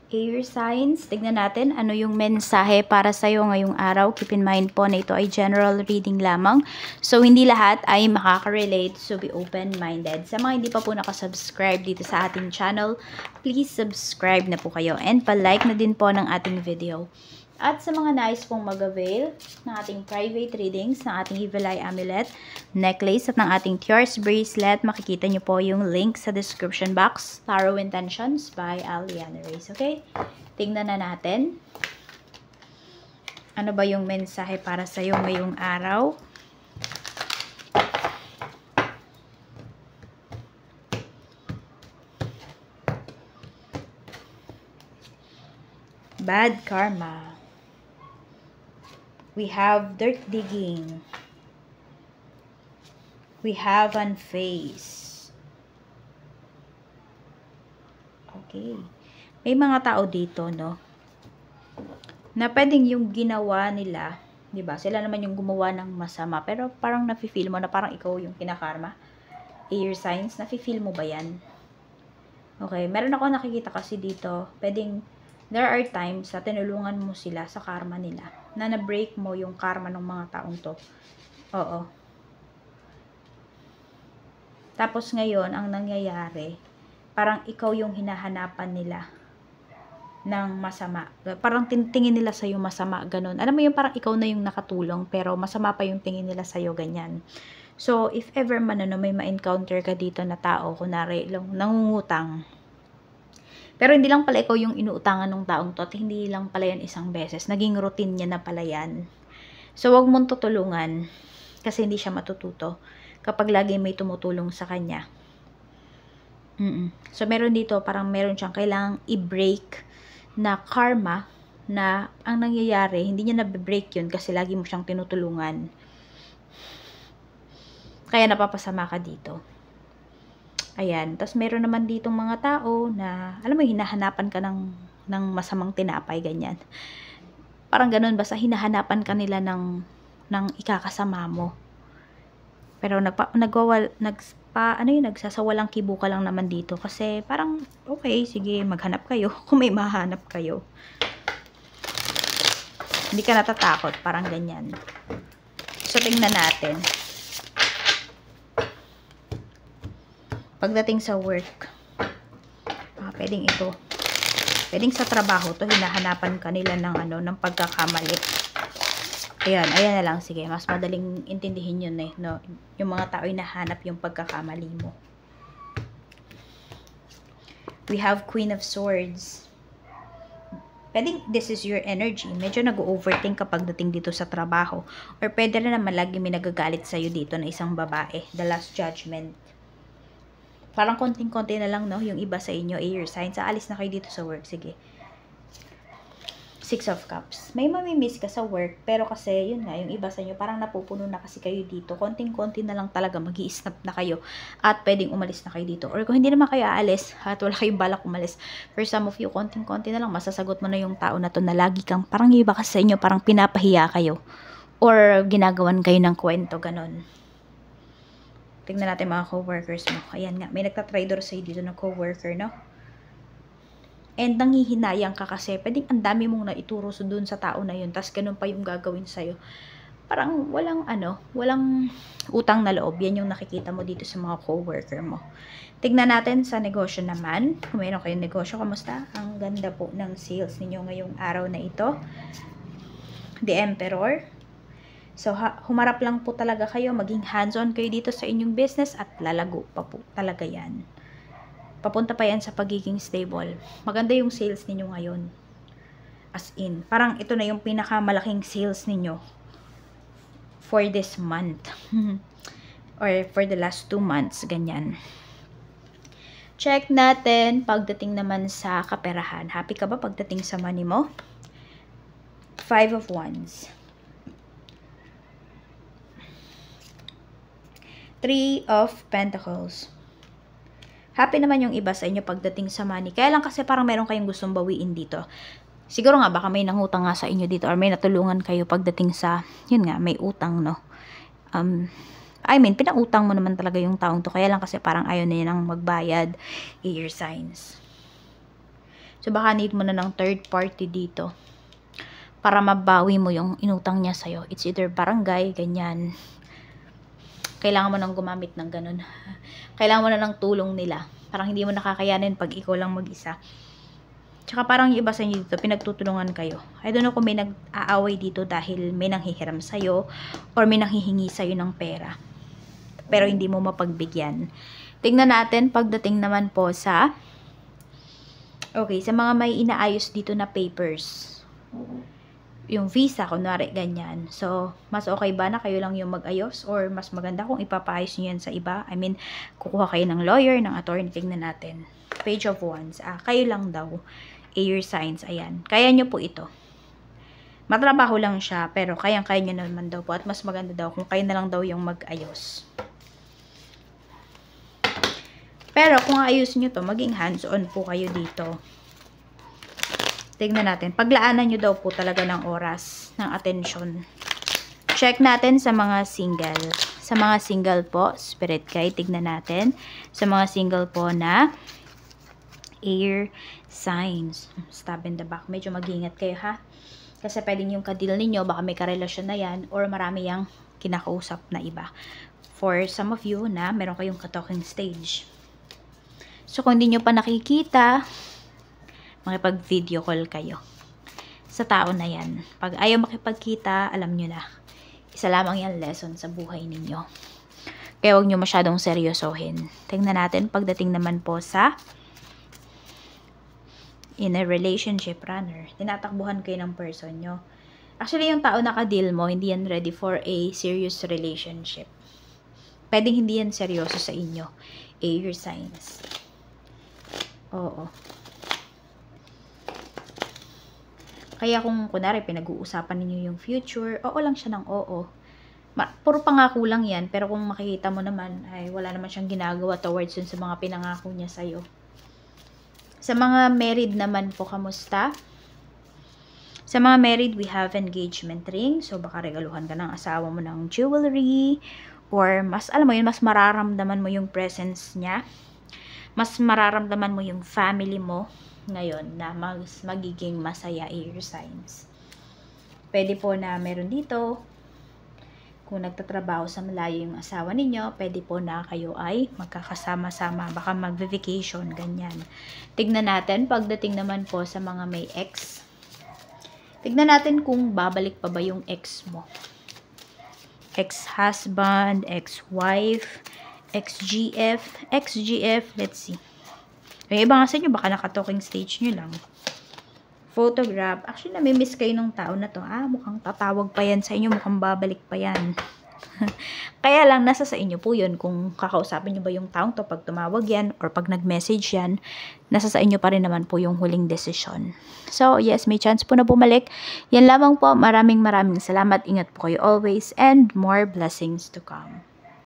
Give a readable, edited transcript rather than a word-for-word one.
Air signs, tignan natin ano yung mensahe para sa'yo ngayong araw. Keep in mind po na ito ay general reading lamang. So, hindi lahat ay makaka-relate. So, be open-minded. Sa mga hindi pa po nakasubscribe dito sa ating channel, please subscribe na po kayo. And pa-like na din po ng ating video. At sa mga nais pong mag-avail ng ating private readings, ng ating Evil Eye Amulet, necklace at ng ating Tears Bracelet, makikita nyo po yung link sa description box. Tarot Intentions by Aliana Reyes. Okay? Tingnan na natin. Ano ba yung mensahe para sa'yo ngayong araw? Bad karma. We have dirt digging. We have unfaced. Okay. May mga tao dito, no? Na pwedeng yung ginawa nila, 'di ba? Sila naman yung gumawa ng masama, pero parang nafi-feel mo na parang ikaw yung kinakarma. Air signs, nafi-feel mo ba 'yan? Okay, meron ako nakikita kasi dito, pwedeng there are times na tinulungan mo sila sa karma nila, na na-break mo yung karma ng mga taong to. Oo. Tapos ngayon, ang nangyayari, parang ikaw yung hinahanapan nila ng masama. Parang tingin nila sa'yo masama, ganun. Alam mo yung parang ikaw na yung nakatulong, pero masama pa yung tingin nila sa'yo, ganyan. So, if ever man may ma-encounter ka dito na tao, kunwari, nangungutang, pero hindi lang pala ikaw yung inuutangan ng taong to at hindi lang pala yan isang beses. Naging routine niya na pala yan. So, wag mong tutulungan kasi hindi siya matututo kapag lagi may tumutulong sa kanya. So, meron dito, parang meron siyang kailangang i-break na karma na ang nangyayari, hindi niya na-break yun kasi lagi mo siyang tinutulungan. Kaya napapasama ka dito. Ayan. Tapos meron naman ditong mga tao na, alam mo, hinahanapan ka ng masamang tinapay, ganyan. Parang ganun, basta hinahanapan ka nila ng ikakasama mo. Pero nagsasawalang kibo ka lang naman dito. Kasi parang, okay, sige, maghanap kayo. Kung may mahanap kayo. Hindi ka natatakot, parang ganyan. So, tingnan natin. Pagdating sa work, pwedeng ito. Pwedeng sa trabaho to, hinahanapan ka nila ng pagkakamali. Ayan na lang, sige, mas madaling intindihin yun no? Yung mga tao hinahanap yung pagkakamali mo. We have Queen of Swords. Pwedeng this is your energy. Medyo nag-overthink kapag dating dito sa trabaho. Or pwede rin naman lagi may nagagalit sa'yo dito na isang babae. The Last Judgment. Parang konting-konti na lang, no? Yung iba sa inyo, air signs. Aalis na kayo dito sa work. Sige. 6 of Cups. May mamimiss ka sa work, pero kasi, yun nga, yung iba sa inyo, parang napupuno na kasi kayo dito. Konting-konti na lang talaga, mag-i-snap na kayo. At pwedeng umalis na kayo dito. Or kung hindi naman kayo aalis, at wala kayong balak umalis, for some of you, konting-konti na lang, masasagot mo na yung tao na to na lagi kang, parang iba kasi sa inyo, parang pinapahiya kayo. Or ginagawan kayo ng kwento, ganon. Tingnan natin mga co-workers mo. Ayan nga, may nagtatraidor sa'yo dito na co-worker, no? And nanghihinayang ka kasi, pwedeng ang dami mong naituro dun sa tao na yun, tas ganun pa yung gagawin sa'yo. Parang walang utang na loob. Yan yung nakikita mo dito sa mga co-worker mo. Tingnan natin sa negosyo naman. Kung mayroon kayong negosyo, kamusta? Ang ganda po ng sales ninyo ngayong araw na ito. The Emperor. So, humarap lang po talaga kayo, maging hands-on kayo dito sa inyong business at lalago pa po talaga yan. Papunta pa yan sa pagiging stable. Maganda yung sales ninyo ngayon. As in, parang ito na yung pinakamalaking sales ninyo for this month. Or for the last 2 months, ganyan. Check natin pagdating naman sa kaperahan. Happy ka ba pagdating sa money mo? 5 of Wands. 3 of Pentacles. Happy naman yung iba sa inyo pagdating sa money. Kaya lang kasi parang meron kayong gustong bawiin dito. Siguro nga baka may nangutang nga sa inyo dito or may natulungan kayo pagdating sa, yun nga, may utang, no? Pinang-utang mo naman talaga yung taong to. Kaya lang kasi parang ayaw na yan ang magbayad. Air signs. So, baka need mo na ng third party dito para mabawi mo yung inutang niya sa'yo. It's either barangay, ganyan. Kailangan mo nang gumamit ng ganun. Kailangan mo na ng tulong nila. Parang hindi mo nakakayanin pag ikaw lang mag-isa. Tsaka parang yung iba sa inyo dito, pinagtutulungan kayo. I don't know kung may nag-aaway dito dahil may nanghihiram sa'yo or may nanghihingi sa'yo ng pera. Pero hindi mo mapagbigyan. Tingnan natin pagdating naman po sa okay, sa mga may inaayos dito na papers. Yung visa, kunwari, ganyan. So, mas okay ba na kayo lang yung mag-ayos? Or mas maganda kung ipapaayos nyo yan sa iba? I mean, kukuha kayo ng lawyer, ng attorney. Tingnan natin. Page of Wands. Kayo lang daw. Air signs. Ayan. Kaya nyo po ito. Matrabaho lang siya, pero kayang-kaya nyo naman daw po. At mas maganda daw kung kayo na lang daw yung mag-ayos. Pero kung ayos nyo to, maging hands-on po kayo dito. Tignan natin. Paglaanan nyo daw po talaga ng oras, ng atensyon. Check natin sa mga single. Sa mga single po, spirit guide, tignan natin. Sa mga single po na air signs. Stab in the back. Medyo mag-ingat kayo ha. Kasi pwedeng yung kadil ninyo, baka may karelasyon na yan, or marami yung kinakausap na iba. For some of you na meron kayong ka-talking stage. So, kung hindi nyo pa nakikita, makipag-video call kayo sa tao na yan. Pag ayaw makipagkita, alam nyo na. Isa lamang yan lesson sa buhay ninyo. Kaya huwag nyo masyadong seryosohin. Tingnan natin pagdating naman po sa in a relationship runner. Tinatakbuhan kayo ng person nyo. Actually, yung tao na ka-deal mo, hindi yan ready for a serious relationship. Pwedeng hindi yan seryoso sa inyo. Air signs. Oo. Kaya kung kunwari pinag-uusapan ninyo yung future, oo lang siya ng oo. Puro pangako lang yan, pero kung makikita mo naman, ay wala naman siyang ginagawa towards yun sa mga pinangako niya sa'yo. Sa mga married naman po, kamusta? Sa mga married, we have engagement ring. So, baka regaluhan ka ng asawa mo ng jewelry, or mas, alam mo yun, mas mararamdaman mo yung presence niya. Mas mararamdaman mo yung family mo ngayon na magiging masaya air signs. Pwede po na meron dito, kung nagtatrabaho sa malayo yung asawa ninyo, pwede po na kayo ay magkakasama-sama, baka mag-vacation, ganyan. Tignan natin, pagdating naman po sa mga may ex, tignan natin kung babalik pa ba yung ex mo. Ex-husband, ex-wife, ex-GF, let's see. Yung iba nga sa inyo, baka naka-talking stage nyo lang. Photograph. Actually, nami-miss kayo ng tao na to. Mukhang tatawag pa yan sa inyo. Mukhang babalik pa yan. Kaya lang, nasa sa inyo po yun. Kung kakausapin nyo ba yung taong to pag tumawag yan or pag nag-message yan, nasa sa inyo pa rin naman po yung huling desisyon. So, yes, may chance po na bumalik. Yan lamang po. Maraming salamat. Ingat po kayo always and more blessings to come.